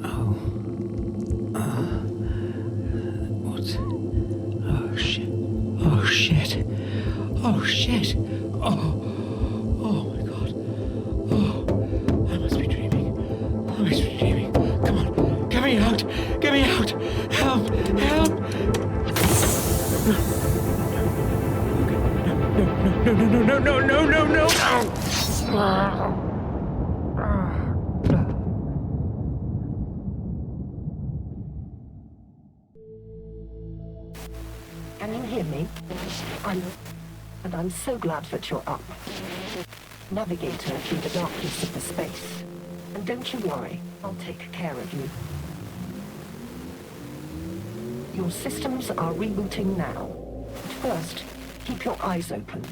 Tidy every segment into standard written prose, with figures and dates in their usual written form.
Oh. What? Oh, shit. Oh, shit. Oh, shit. Oh. Oh, my God. Oh. I must be dreaming. I must be dreaming. Come on. Get me out. Get me out. Help. Help. No. Can you hear me? I'm so glad that you're up. Navigator through the darkness of the space. And don't you worry, I'll take care of you. Your systems are rebooting now. But first, keep your eyes open.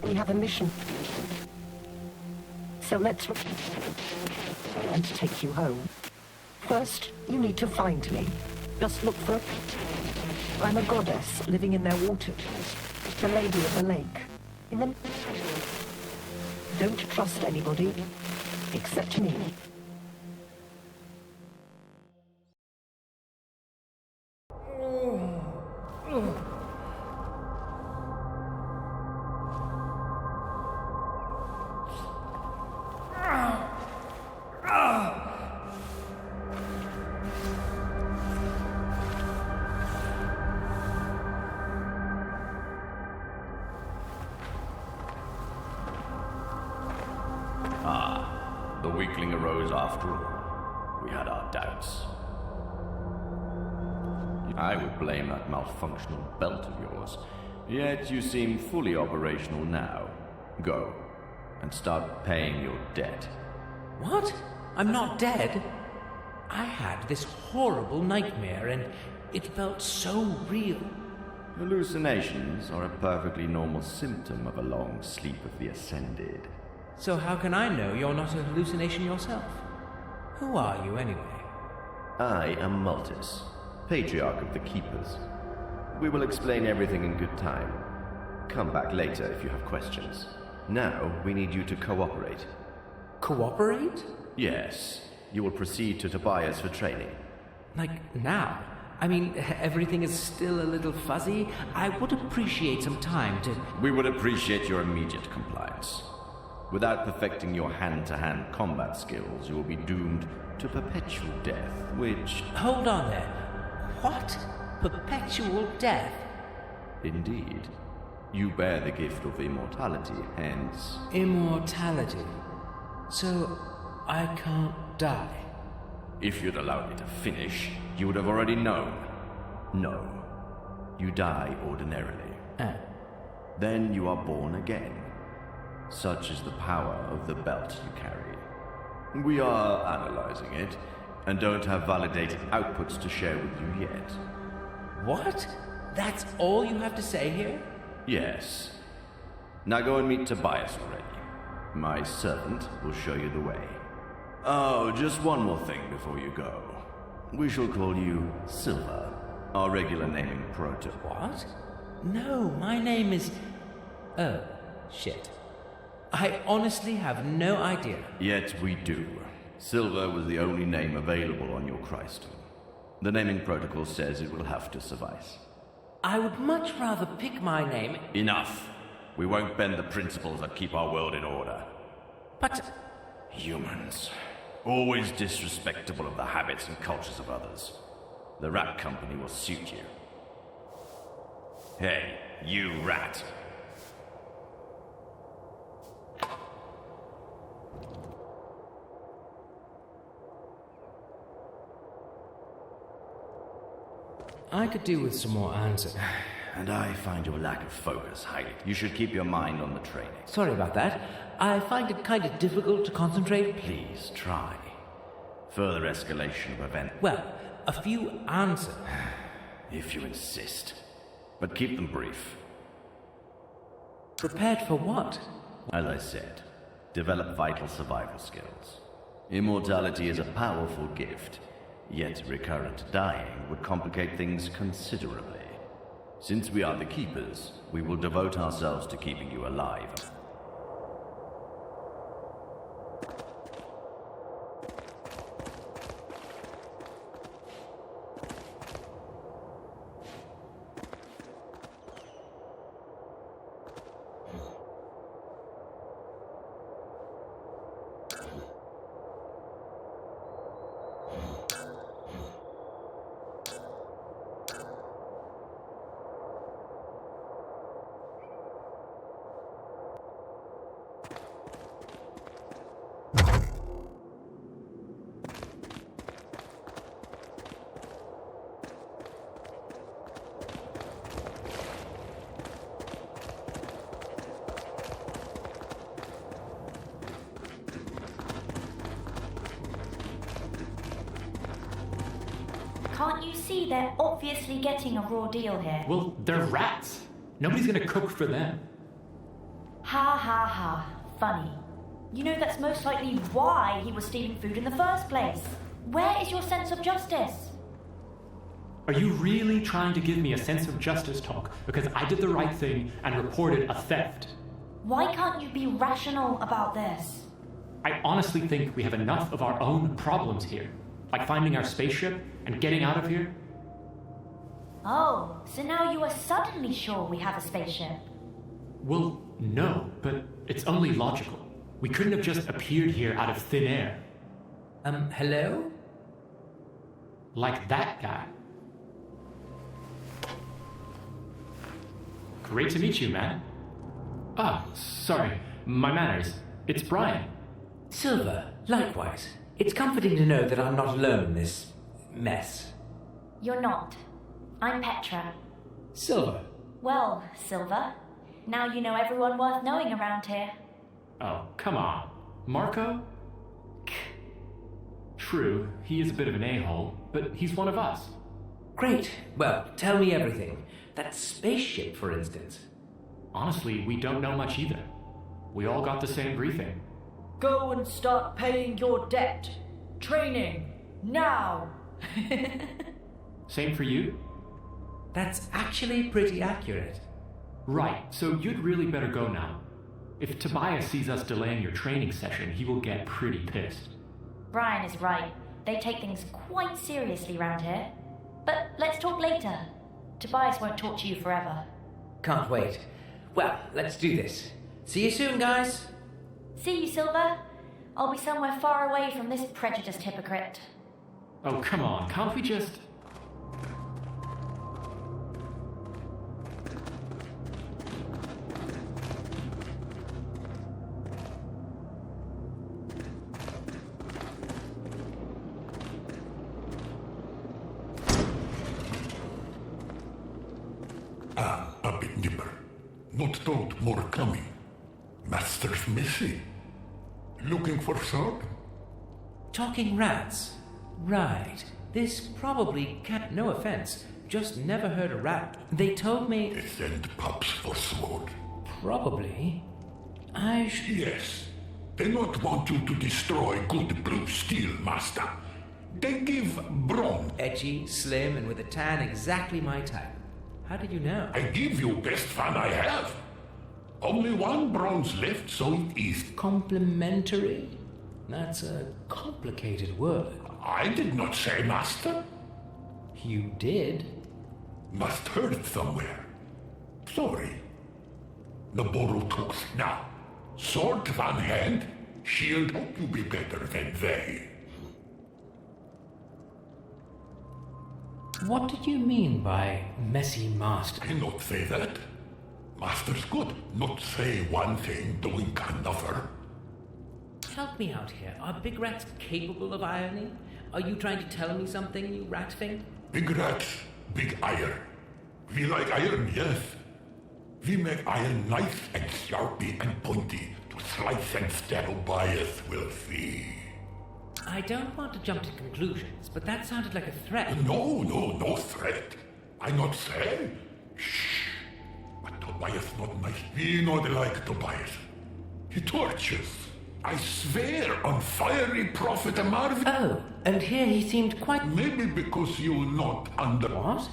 We have a mission. So let's and take you home. First, you need to find me. Just look for I'm a goddess living in their water. The lady of the lake. In the... Don't trust anybody except me. The weakling arose after all. We had our doubts. I would blame that malfunctional belt of yours. Yet you seem fully operational now. Go, and start paying your debt. What? I'm not dead? I had this horrible nightmare and it felt so real. Hallucinations are a perfectly normal symptom of a long sleep of the ascended. So how can I know you're not a hallucination yourself? Who are you anyway? I am Multus, Patriarch of the Keepers. We will explain everything in good time. Come back later if you have questions. Now we need you to cooperate. Cooperate? Yes. You will proceed to Tobias for training. Like now? I mean, everything is still a little fuzzy. I would appreciate some time to... We would appreciate your immediate compliance. Without perfecting your hand-to-hand combat skills, you will be doomed to perpetual death, which... Hold on there. What? Perpetual death? Indeed. You bear the gift of immortality, hence... Immortality? So, I can't die? If you'd allowed me to finish, you would have already known. No. You die ordinarily. Then you are born again. Such is the power of the belt you carry. We are analyzing it, and don't have validated outputs to share with you yet. What? That's all you have to say here? Yes. Now go and meet Tobias already. My servant will show you the way. Oh, just one more thing before you go. We shall call you Silver, our regular naming proto. What? No, my name is... Oh, shit. I honestly have no idea. Yet we do. Silver was the only name available on your Christum. The naming protocol says it will have to suffice. I would much rather pick my name. Enough! We won't bend the principles that keep our world in order. But Humans. Always disrespectful of the habits and cultures of others. The rat company will suit you. Hey, you rat. I could do with some more answers. And I find your lack of focus highly. You should keep your mind on the training. Sorry about that. I find it kind of difficult to concentrate. Please try. Further escalation of event. Well, a few answers. If you insist. But keep them brief. Prepared for what? As I said, develop vital survival skills. Immortality is a powerful gift, yet recurrent dying would complicate things considerably. Since we are the keepers, we will devote ourselves to keeping you alive. Can't you see they're obviously getting a raw deal here? Well, they're rats. Nobody's gonna cook for them. Ha ha ha. Funny. You know that's most likely why he was stealing food in the first place. Where is your sense of justice? Are you really trying to give me a sense of justice talk because I did the right thing and reported a theft? Why can't you be rational about this? I honestly think we have enough of our own problems here, like finding our spaceship and getting out of here. Oh, so now you are suddenly sure we have a spaceship? Well, no, but it's only logical. We couldn't have just appeared here out of thin air. Hello? Like that guy. Great to meet you, man. Ah, sorry, my manners. It's Brian. Silver, likewise. It's comforting to know that I'm not alone in this mess. You're not. I'm Petra. Silver. Well, Silver, now you know everyone worth knowing around here. Oh, come on. Marco? True, he is a bit of an a-hole, but he's one of us. Great. Well, tell me everything. That spaceship, for instance. Honestly, we don't know much either. We all got the same briefing. Go and start paying your debt. Training. Now. Same for you? That's actually pretty accurate. Right, so you'd really better go now. If Tobias sees us delaying your training session, he will get pretty pissed. Brian is right. They take things quite seriously round here. But let's talk later. Tobias won't talk to you forever. Can't wait. Well, let's do this. See you soon, guys. See you, Silver. I'll be somewhere far away from this prejudiced hypocrite. Oh, come on, can't we just... A bit nipper. Not told more coming. Master's missing. Looking for sword? Talking rats. Right. This probably can't... No offense. Just never heard a rat. They told me... They send pups for sword. Probably. I should... Yes. They not want you to destroy good blue steel, master. They give bronze. Edgy, slim, and with a tan exactly my type. How did you know? I give you best fun I have. Only one bronze left, so it is. Complimentary? That's a complicated word. I did not say master. You did? Must heard it somewhere. Sorry. The Borotooks now. Sword van hand, shield hope you be better than they. What did you mean by messy master? I not say that. Master's good. Not say one thing, doing another. Help me out here. Are big rats capable of irony? Are you trying to tell me something, you rat thing? Big rats, big iron. We like iron, yes. We make iron nice and sharpy and pointy to slice and stab bias, we'll see. I don't want to jump to conclusions, but that sounded like a threat. No threat. I not say. Shh. But Tobias not nice. We not like Tobias. He tortures. I swear on fiery prophet Marv. Oh, and here he seemed quite... Maybe because you not under... What?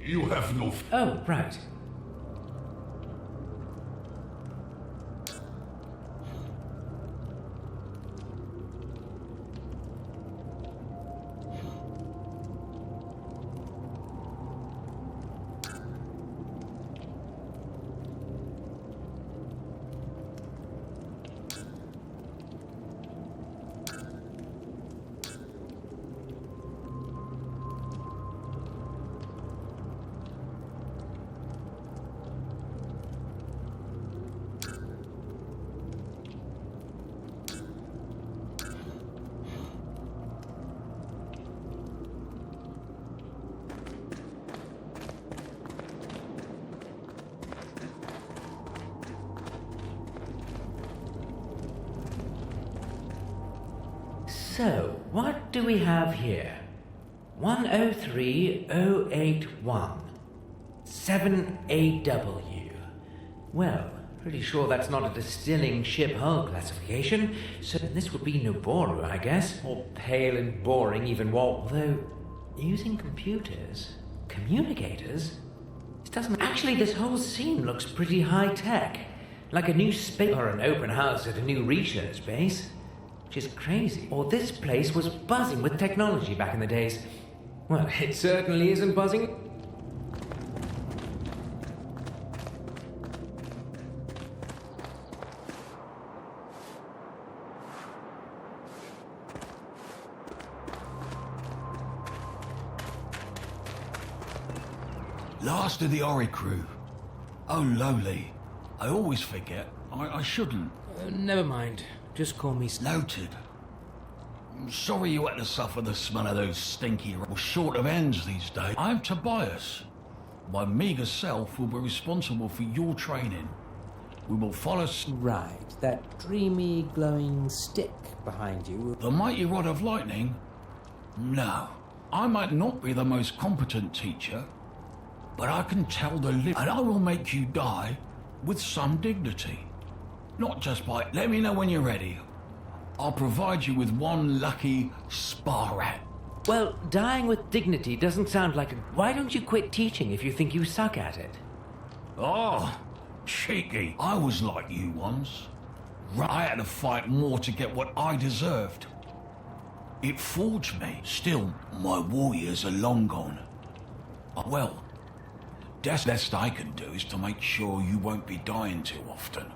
You have no... Oh, right. So, what do we have here? 103081. 7AW. Well, pretty sure that's not a distilling ship hull classification, so this would be Noboru, I guess. Or pale and boring, even more. Although, using computers, communicators, this doesn't... Actually, this whole scene looks pretty high-tech. Like a new space or an open house at a new research base. Which is crazy. Or this place was buzzing with technology back in the days. Well, it certainly isn't buzzing. Last of the Oricru. Oh, lowly. I always forget. I shouldn't. Never mind. Just call me... Noted. I'm sorry you had to suffer the smell of those stinky... We're short of ends these days. I'm Tobias. My meagre self will be responsible for your training. We will follow... Right, that dreamy, glowing stick behind you. The mighty rod of lightning? No. I might not be the most competent teacher, but I can tell the and I will make you die with some dignity. Not just by... Let me know when you're ready. I'll provide you with one lucky spar rat. Well, dying with dignity doesn't sound like a... Why don't you quit teaching if you think you suck at it? Oh, cheeky. I was like you once. I had to fight more to get what I deserved. It forged me. Still, my warriors are long gone. Well, the best I can do is to make sure you won't be dying too often.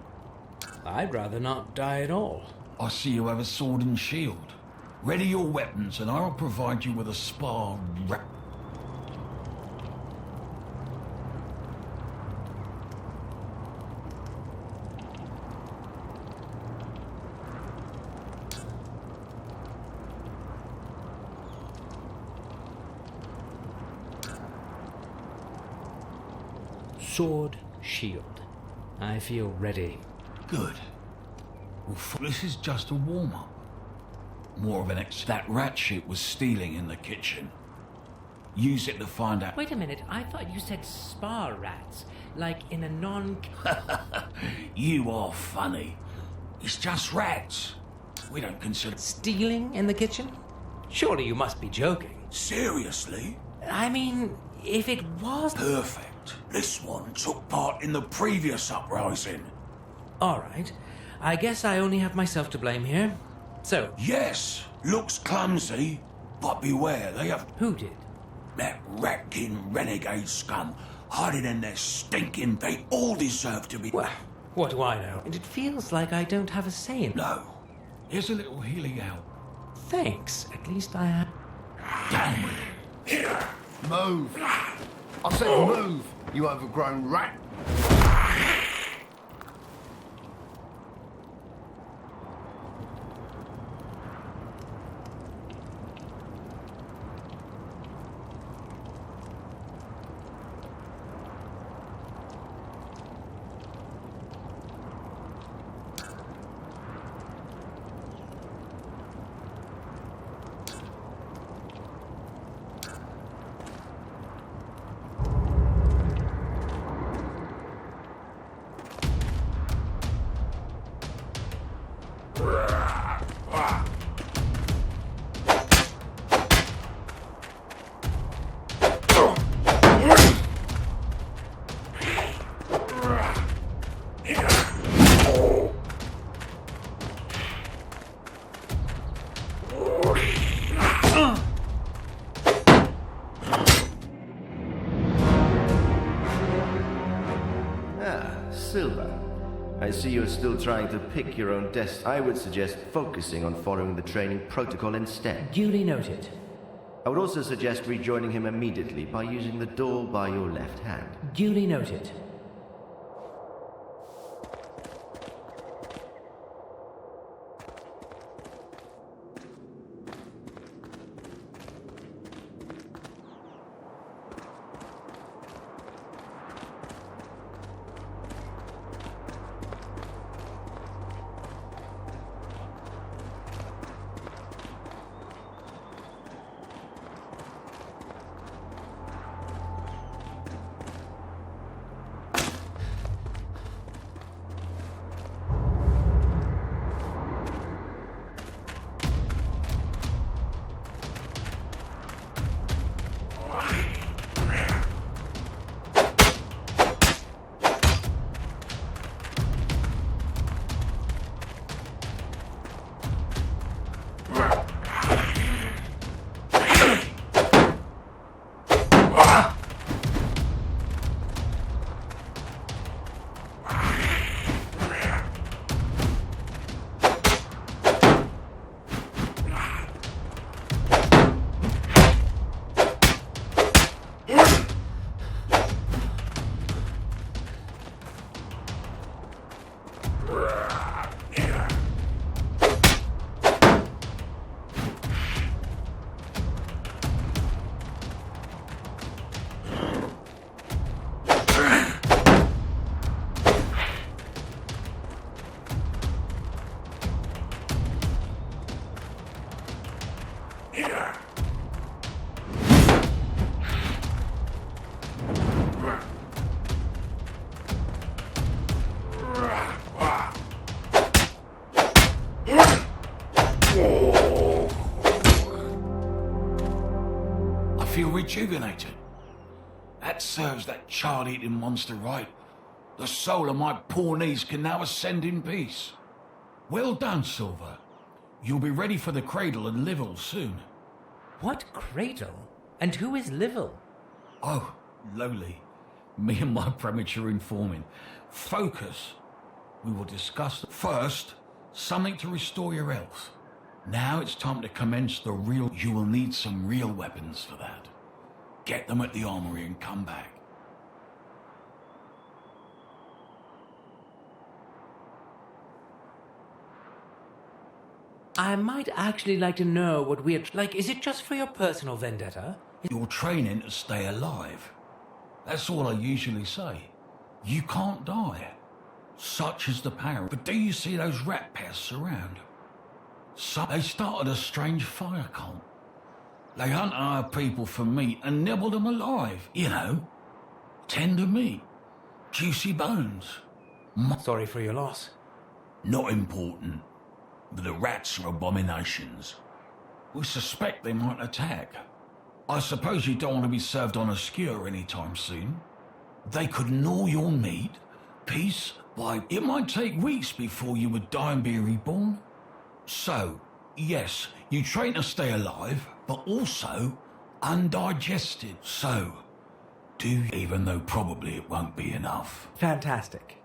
I'd rather not die at all. I see you have a sword and shield. Ready your weapons and I'll provide you with a spar rat. Sword, shield. I feel ready. Good. Well, this is just a warm-up. More of an that rat shit was stealing in the kitchen. Use it to find out... Wait a minute, I thought you said spar rats. Like in a non... You are funny. It's just rats. We don't consider... Stealing in the kitchen? Surely you must be joking. Seriously? I mean, if it was... Perfect. This one took part in the previous uprising. All right. I guess I only have myself to blame here. So, Yes, looks clumsy, but beware, they have who did? that rat-kin renegade scum hiding in their stinking. They all deserve to be. Well, what do I know? And it feels like I don't have a say in it. No, here's a little healing out. Thanks. At least I have. Damn it. Move! I said move, you overgrown rat! Silver. I see you're still trying to pick your own destiny. I would suggest focusing on following the training protocol instead. Duly noted. I would also suggest rejoining him immediately by using the door by your left hand. Duly noted. Feel rejuvenated. That serves that child-eating monster right. The soul of my poor niece can now ascend in peace. Well done, Silver. You'll be ready for the cradle and Livel soon. What cradle? And who is Livel? Oh, lowly. Me and my premature informing. Focus. We will discuss first something to restore your health. Now it's time to commence the real. You will need some real weapons for that. Get them at the armory and come back. I might actually like to know what we're... Like, is it just for your personal vendetta? You're training to stay alive. That's all I usually say. You can't die. Such is the power. But do you see those rat pests around? They started a strange fire cult. They hunt our people for meat and nibble them alive, you know. Tender meat, juicy bones. Sorry for your loss. Not important. But the rats are abominations. We suspect they might attack. I suppose you don't want to be served on a skewer anytime soon. They could gnaw your meat, piece by... It might take weeks before you would die and be reborn. So, Yes, you train to stay alive, but also undigested. So, do, even though probably it won't be enough. Fantastic.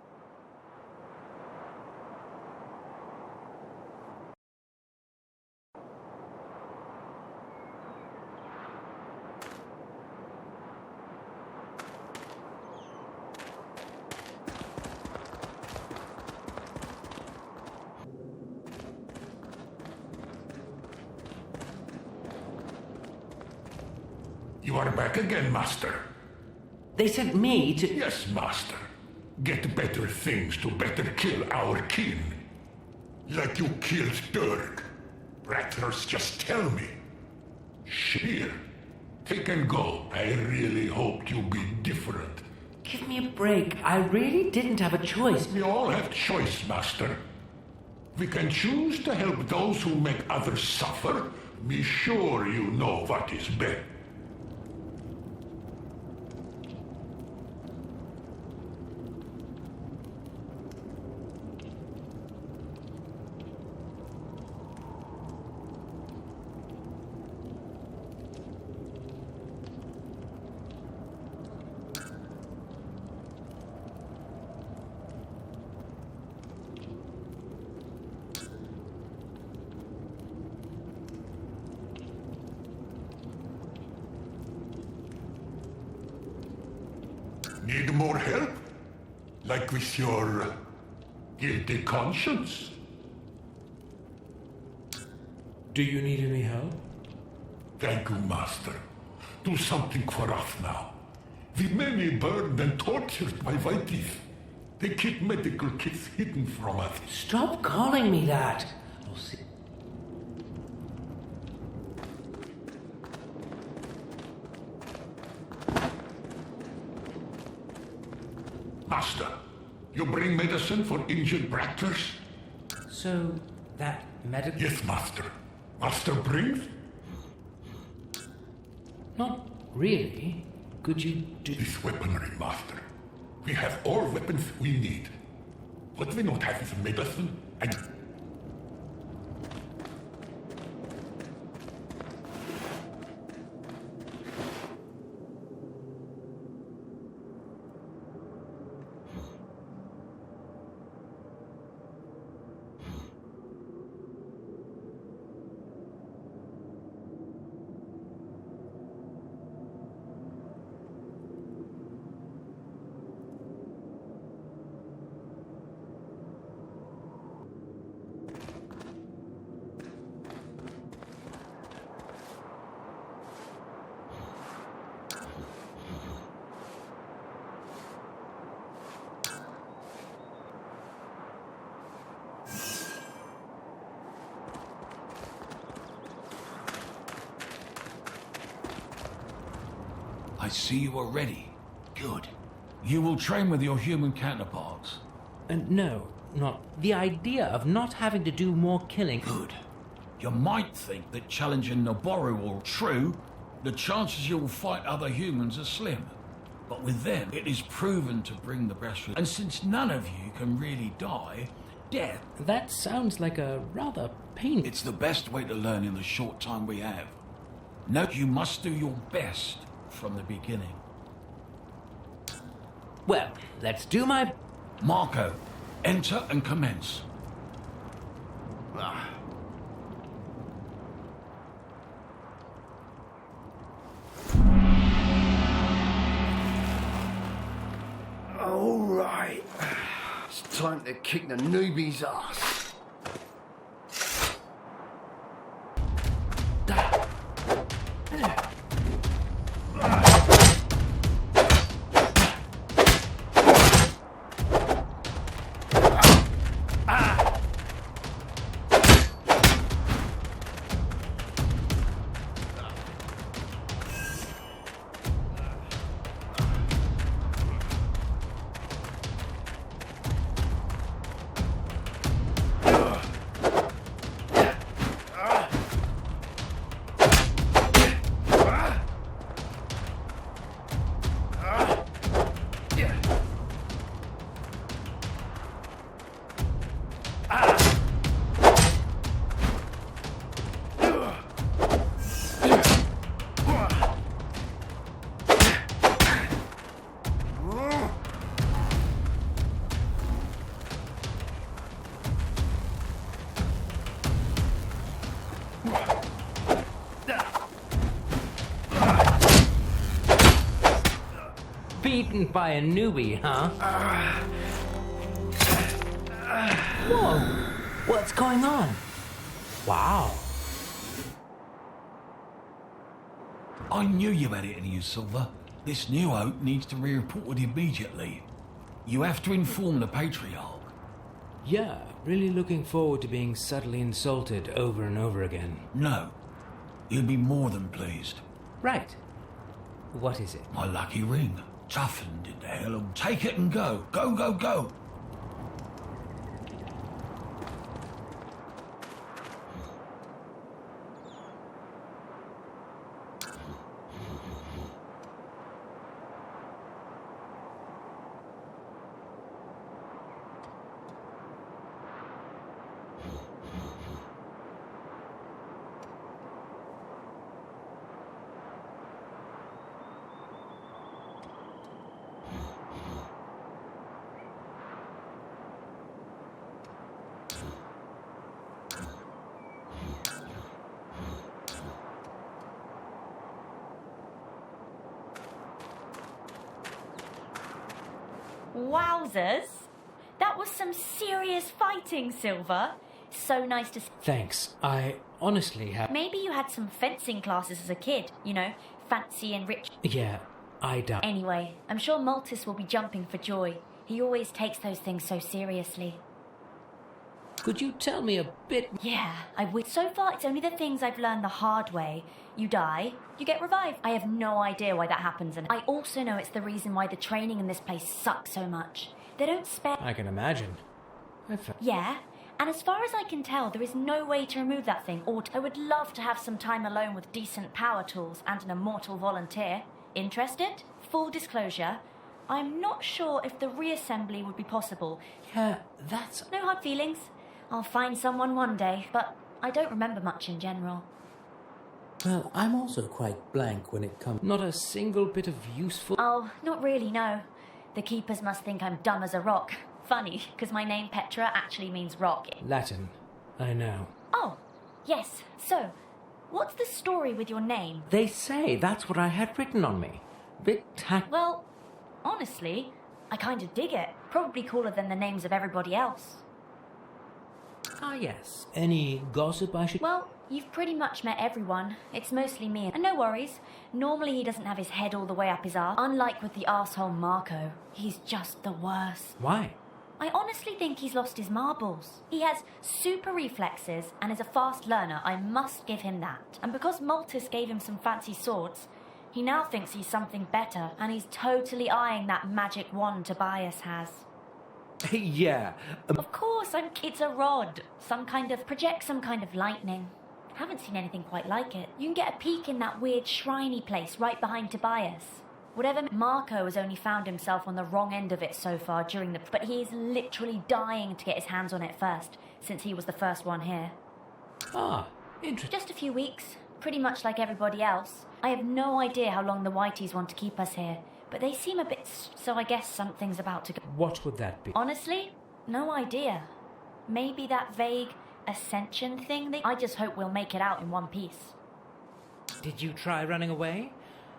You are back again, Master. They sent me to... Yes, Master. Get better things to better kill our kin. Like you killed Dirk. Rattlers, just tell me. Here, take and go. I really hoped you'd be different. Give me a break. I really didn't have a choice. We all have choice, Master. We can choose to help those who make others suffer. Be sure you know what is best. Need more help? Like with your guilty conscience? Do you need any help? Thank you, Master. Do something for us now. The many burned and tortured by Whiteys. They keep medical kits hidden from us. Stop calling me that. I'll see. Master, you bring medicine for injured Bractors? So, that medical... Yes, Master. Master brings? Not really. Could you do... This weaponry, Master. We have all weapons we need. What we not have is medicine and... I see you are ready. Good. You will train with your human counterparts. No, not... The idea of not having to do more killing... Good. You might think that challenging Noboru will true, the chances you will fight other humans are slim. But with them, it is proven to bring the best... And since none of you can really die, death... That sounds like a rather painful... It's the best way to learn in the short time we have. Note you must do your best from the beginning. Well, let's do my... Marco, enter and commence. All right. It's time to kick the newbie's ass. beaten by a newbie, huh? Whoa! What's going on? Wow. I knew you had it in you, Silver. This new oak needs to be reported immediately. You have to inform the Patriarch. Yeah, really looking forward to being subtly insulted over and over again. No. He'll be more than pleased. Right. What is it? My lucky ring. Toughened into hell. Take it and go. Go, go, go. Wowzers! That was some serious fighting, Silver. So nice to see. Thanks. I honestly have... Maybe you had some fencing classes as a kid, you know, fancy and rich. Yeah, I doubt. Anyway, I'm sure Maltus will be jumping for joy. He always takes those things so seriously. Could you tell me a bit... Yeah, I would. So far, it's only the things I've learned the hard way. You die, you get revived. I have no idea why that happens, and I also know it's the reason why the training in this place sucks so much. They don't spare... I can imagine. Yeah, and as far as I can tell, there is no way to remove that thing, or I would love to have some time alone with decent power tools and an immortal volunteer. Interested? Full disclosure, I'm not sure if the reassembly would be possible. Yeah, that's... No hard feelings. I'll find someone one day, but I don't remember much in general. Well, I'm also quite blank when it comes... Not a single bit of useful... Oh, not really, no. The keepers must think I'm dumb as a rock. Funny, because my name Petra actually means rock. Latin, I know. Oh, yes. So, what's the story with your name? They say that's what I had written on me. Bit Well, honestly, I kind of dig it. Probably cooler than the names of everybody else. Ah, yes. Any gossip I should... Well, you've pretty much met everyone. It's mostly me. And no worries. Normally he doesn't have his head all the way up his arse. Unlike with the arsehole Marco. He's just the worst. Why? I honestly think he's lost his marbles. He has super reflexes and is a fast learner. I must give him that. And because Maltus gave him some fancy swords, he now thinks he's something better. And he's totally eyeing that magic wand Tobias has. Yeah. Of course, it's a rod. Project some kind of lightning. Haven't seen anything quite like it. You can get a peek in that weird shriny place right behind Tobias. Whatever, Marco has only found himself on the wrong end of it so far during the... But he's literally dying to get his hands on it first, since he was the first one here. Ah, interesting. Just a few weeks, pretty much like everybody else. I have no idea how long the Whiteys want to keep us here, but they seem a bit... So I guess something's about to go... What would that be? Honestly, no idea. Maybe that vague ascension thing I just hope we'll make it out in one piece. Did you try running away?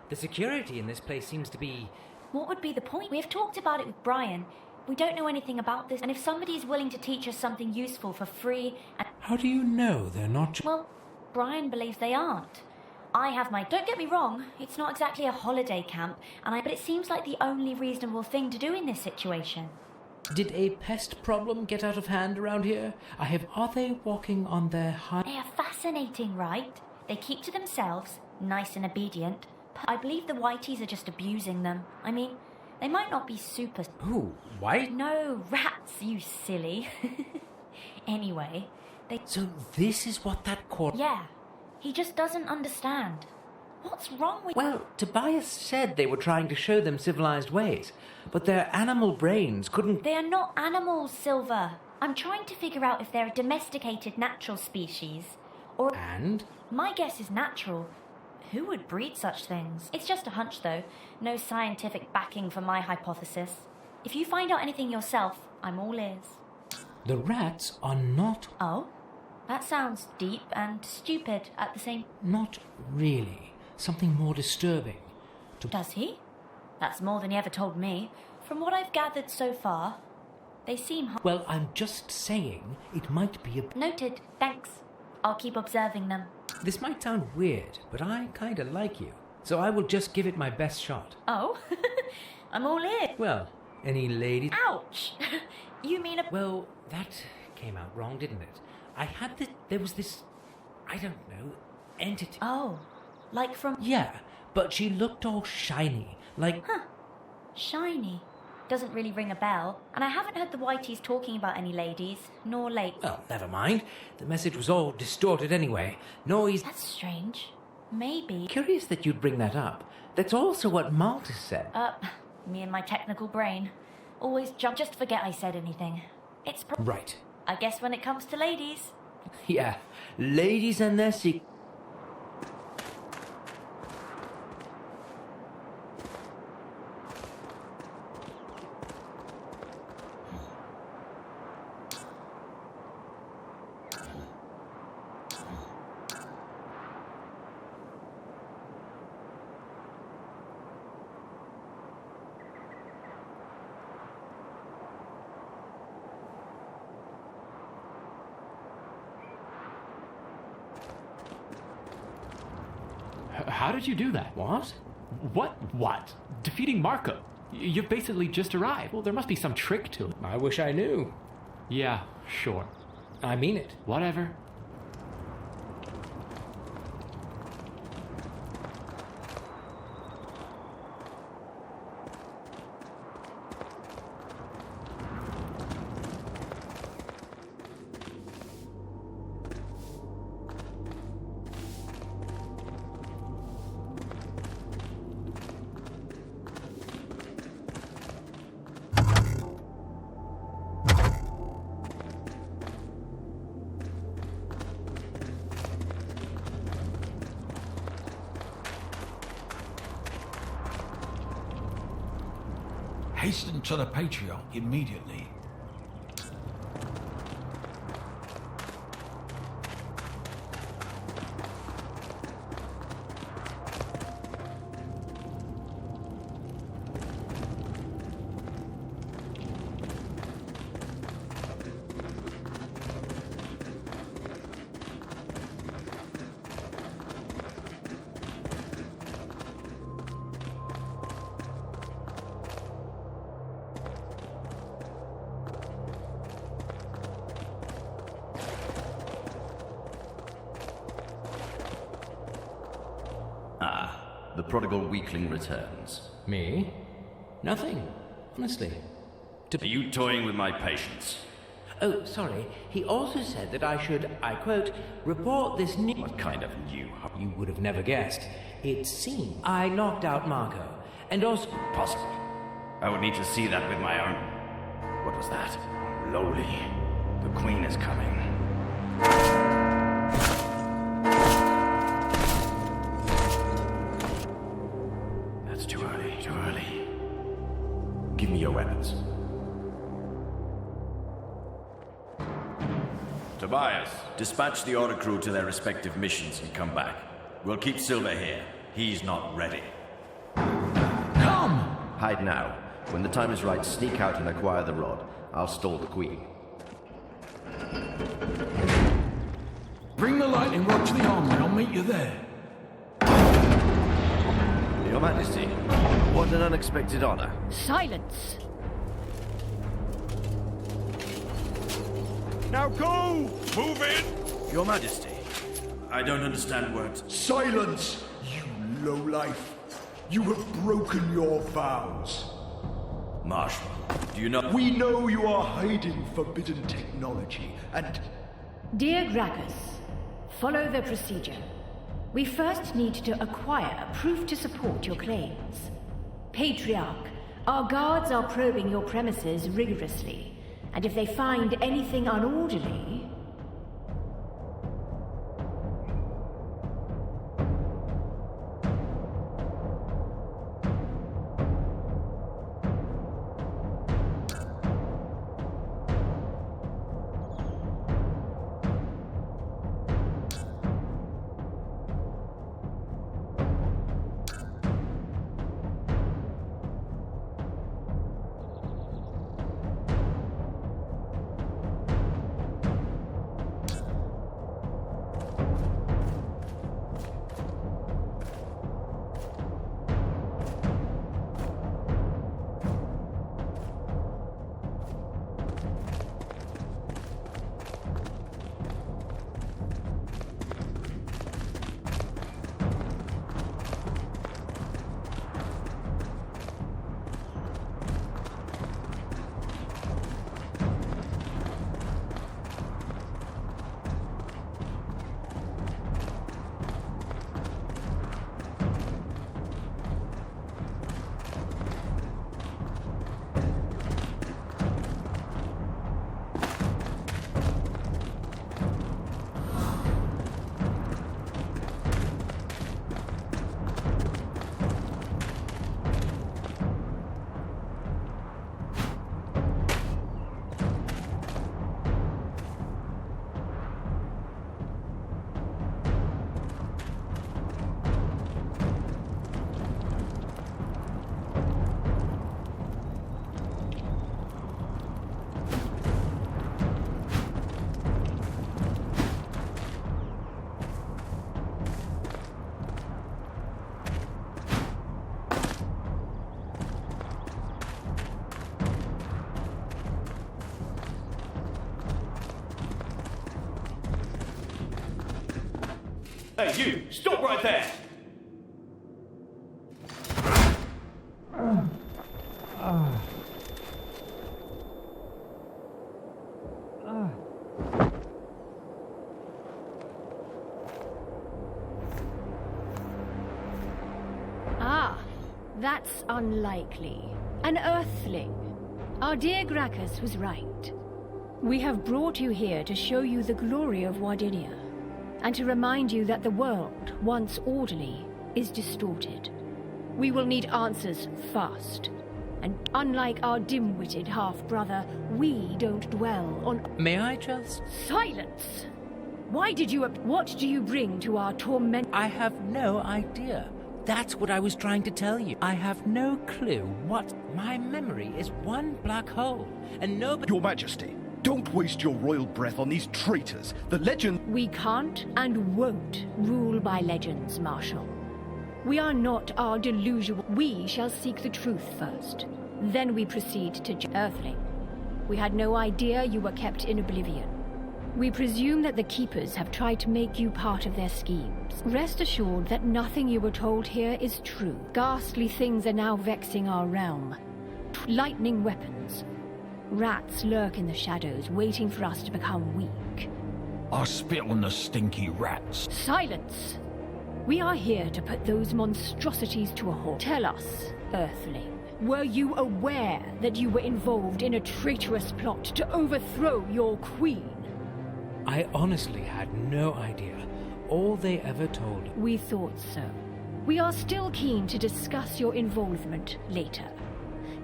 The security in this place seems to be... What would be the point? We have talked about it with Brian. We don't know anything about this, and if somebody is willing to teach us something useful for free... How do you know they're not... Well, Brian believes they aren't. I have my... Don't get me wrong, it's not exactly a holiday camp, but it seems like the only reasonable thing to do in this situation. Did a pest problem get out of hand around here? Are they walking on their high... They are fascinating, right? They keep to themselves, nice and obedient. I believe the Whiteys are just abusing them. I mean, they might not be super... Ooh, white? No, rats, you silly. Anyway, they... So this is what that court... Yeah, he just doesn't understand. What's wrong with... Well, Tobias said they were trying to show them civilized ways, but their animal brains couldn't... They are not animals, Silver. I'm trying to figure out if they're a domesticated natural species, or... And? My guess is natural. Who would breed such things? It's just a hunch, though. No scientific backing for my hypothesis. If you find out anything yourself, I'm all ears. The rats are not... Oh? That sounds deep and stupid at the same... Not really. Something more disturbing. Does he? That's more than he ever told me. From what I've gathered so far, they seem... Well, I'm just saying it might be a... Noted. Thanks. I'll keep observing them. This might sound weird, but I kinda like you. So I will just give it my best shot. Oh? I'm all in. Well, any ladies... Ouch! You mean a... Well, that came out wrong, didn't it? I had this... There was this... I don't know... entity. Oh. Like from... Yeah, but she looked all shiny. Like... Huh. Shiny. Doesn't really ring a bell. And I haven't heard the Whiteys talking about any ladies, nor late. Oh, never mind. The message was all distorted anyway. Noise... That's strange. Maybe... Curious that you'd bring that up. That's also what Malta said. Me and my technical brain. Always jump... Just forget I said anything. It's... Right. I guess when it comes to ladies... Yeah. Ladies and their secrets. How did you do that? What? What? Defeating Marco. You've basically just arrived. Well, there must be some trick to it. I wish I knew. Yeah, sure. I mean it. Whatever. Hasten to the Patriarch immediately. The prodigal weakling returns. Me? Nothing. Honestly. Are you toying with my patience? Oh, sorry. He also said that I should, I quote, report this new... What kind of new... You would have never guessed. It seemed I knocked out Marco. And also... Possible. I would need to see that with my own... What was that? Lowly. The Queen is coming. That's too early, too early. Give me your weapons. Tobias, dispatch the Oricru to their respective missions and come back. We'll keep Silver here. He's not ready. Come! Hide now. When the time is right, sneak out and acquire the rod. I'll stall the Queen. Bring the lightning rod to the armory and I'll meet you there. Your Majesty, what an unexpected honor. Silence! Now go! Move in! Your Majesty, I don't understand words. Silence, you lowlife. You have broken your vows. Marshal, do you know... We know you are hiding forbidden technology, and... Dear Gracchus, follow the procedure. We first need to acquire proof to support your claims. Patriarch, our guards are probing your premises rigorously, and if they find anything unorderly... Hey, you! Stop right there! Ah, that's unlikely. An Earthling. Our dear Gracchus was right. We have brought you here to show you the glory of Wardinia, and to remind you that the world, once orderly, is distorted. We will need answers fast, and unlike our dim-witted half-brother, we don't dwell on... May I just... Silence! Why did you... What do you bring to our torment... I have no idea. That's what I was trying to tell you. I have no clue what... My memory is one black hole, and nobody... Your Majesty, don't waste your royal breath on these traitors. The legend... We can't and won't rule by legends, Marshal. We are not our delusional... We shall seek the truth first. Then we proceed to Earthling. We had no idea you were kept in oblivion. We presume that the Keepers have tried to make you part of their schemes. Rest assured that nothing you were told here is true. Ghastly things are now vexing our realm. Lightning weapons. Rats lurk in the shadows, waiting for us to become weak. I spit on the stinky rats. Silence! We are here to put those monstrosities to a halt. Tell us, Earthling, were you aware that you were involved in a traitorous plot to overthrow your queen? I honestly had no idea. All they ever told... We thought so. We are still keen to discuss your involvement later.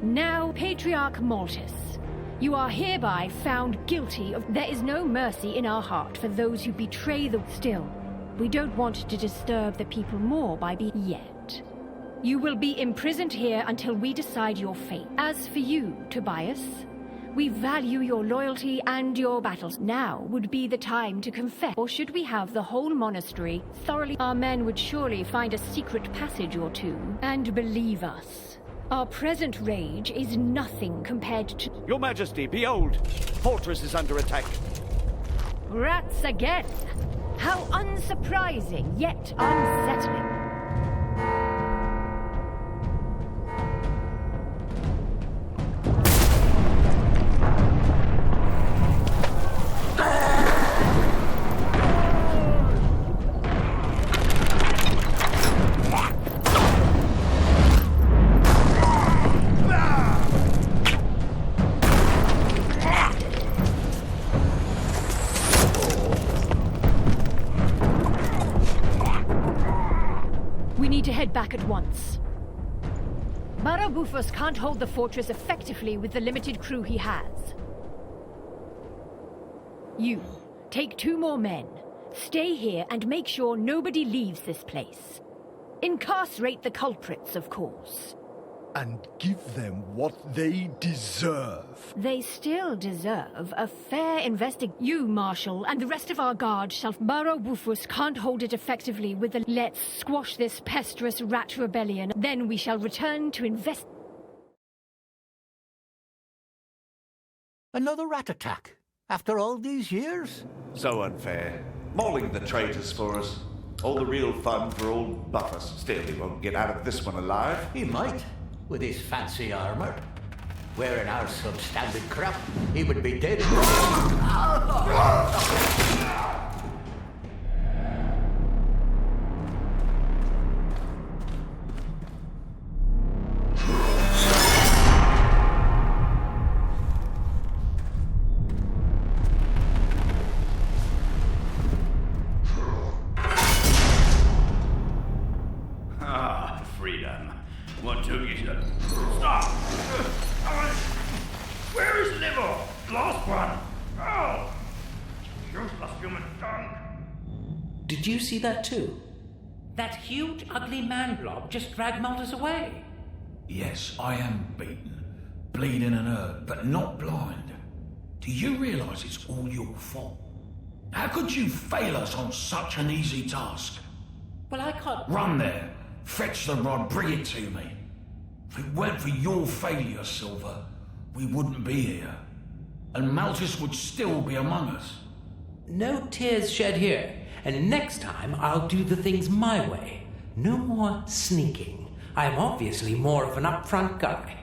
Now, Patriarch Maltus, you are hereby found guilty of... There is no mercy in our heart for those who betray the... Still, we don't want to disturb the people more by being... Yet. You will be imprisoned here until we decide your fate. As for you, Tobias, we value your loyalty and your battles. Now would be the time to confess. Or should we have the whole monastery thoroughly... Our men would surely find a secret passage or two. And believe us, our present rage is nothing compared to... Your Majesty, behold! Fortress is under attack. Rats again! How unsurprising, yet unsettling. Back at once. Barabufus can't hold the fortress effectively with the limited crew he has. You, take 2 more men. Stay here and make sure nobody leaves this place. Incarcerate the culprits, of course. And give them what they deserve. They still deserve a fair investigation. You, Marshal, and the rest of our guard shall... Barabufus can't hold it effectively with the... Let's squash this pesteous rat rebellion. Then we shall return to invest... Another rat attack? After all these years? So unfair. Mauling the traitors for us. All the real fun for old Buffus. Still, he won't get out of this one alive. He might. With his fancy armor. Wearing our substandard crap, he would be dead. Freedom. What took you to... Stop! Where is liver? Lost one! Oh! Useless human dung! Did you see that too? That huge, ugly man blob just dragged Maltus away. Yes, I am beaten, bleeding and hurt, but not blind. Do you realise it's all your fault? How could you fail us on such an easy task? Well, I can't... Run there! Fetch the rod, bring it to me. If it weren't for your failure, Silver, we wouldn't be here. And Maltus would still be among us. No tears shed here. and next time I'll do the things my way. No more sneaking. I am obviously more of an upfront guy.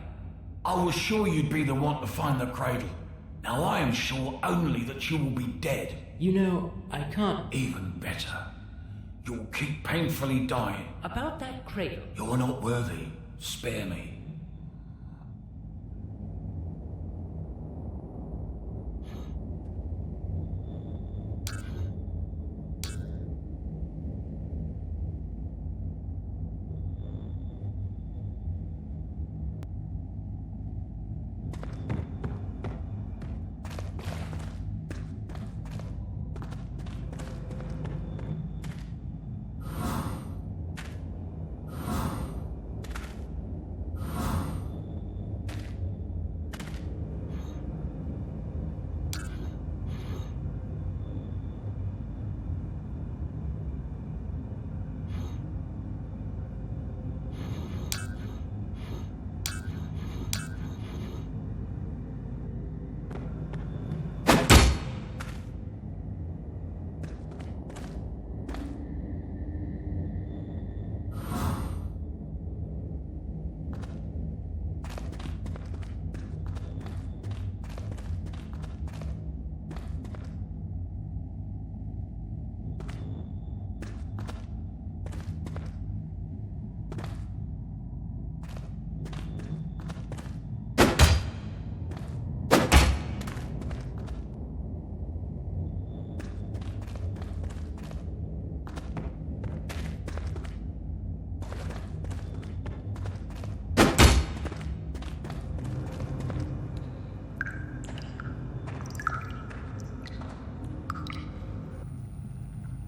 I was sure you'd be the one to find the cradle. Now I am sure only that you will be dead. You know, I can't... Even better. You'll keep painfully dying. About that cradle... You're not worthy. Spare me.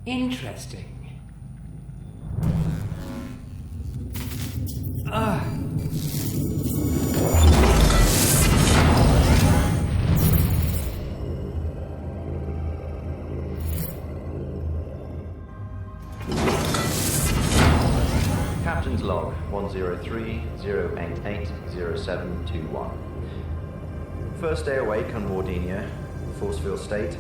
Interesting. Captain's log 103-088-0721. First day awake on Wardinia, Forcefield State.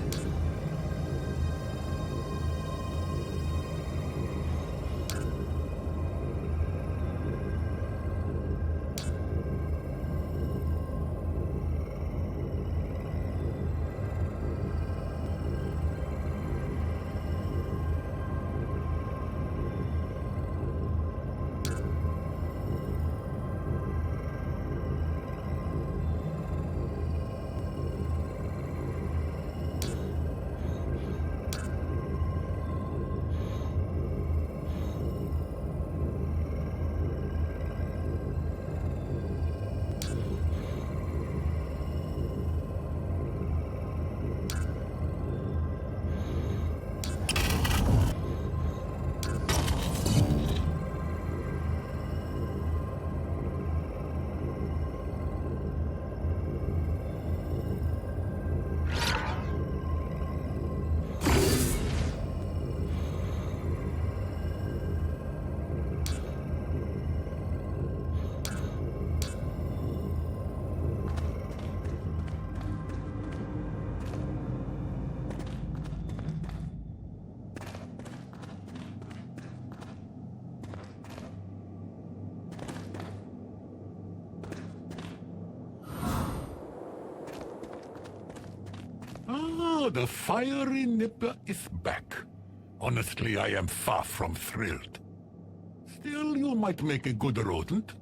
Ah, the fiery nipper is back. Honestly, I am far from thrilled. Still, you might make a good rodent.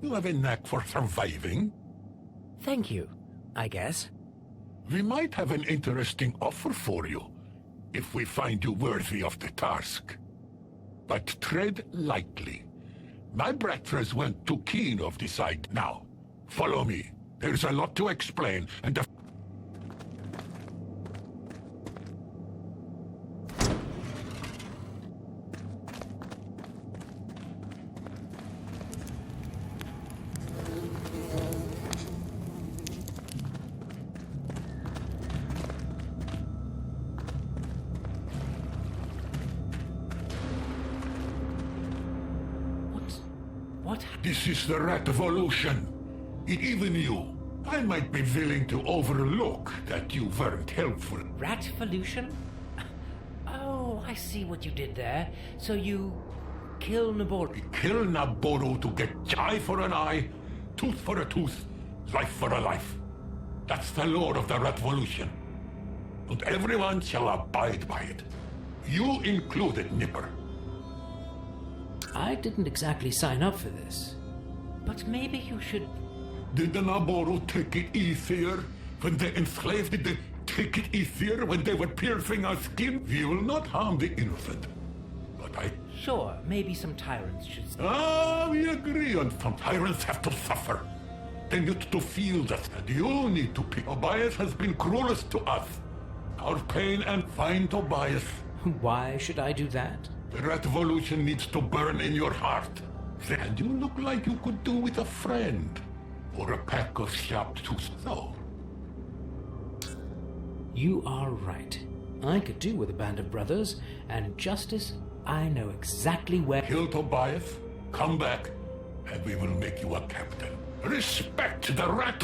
You have a knack for surviving. Thank you, I guess. We might have an interesting offer for you, if we find you worthy of the task. But tread lightly. My brethren weren't too keen of the sight. Now, follow me. There's a lot to explain, and the... This is the Revolution. Even you. I might be willing to overlook that you weren't helpful. Ratvolution? Oh, I I see what you did there. So you kill Naboru. Kill Naboru to get eye for an eye, tooth for a tooth, life for a life. That's the law of the revolution. And everyone shall abide by it. You included, Nipper. I didn't exactly sign up for this. But maybe you should... Did the Naboru take it easier when they enslaved? Did they take it easier when they were piercing our skin? We will not harm the innocent. But I... Sure, maybe some tyrants should... we agree on some tyrants have to suffer. They need to feel that, and you need to pick. Tobias has been cruelest to us. Our pain and find Tobias. Why should I do that? The revolution needs to burn in your heart. And you look like you could do with a friend. Or a pack of sharp tooth. So. You are right. I could do with a band of brothers, and justice, I know exactly where... Kill Tobias, come back, and we will make you a captain. Respect the rat...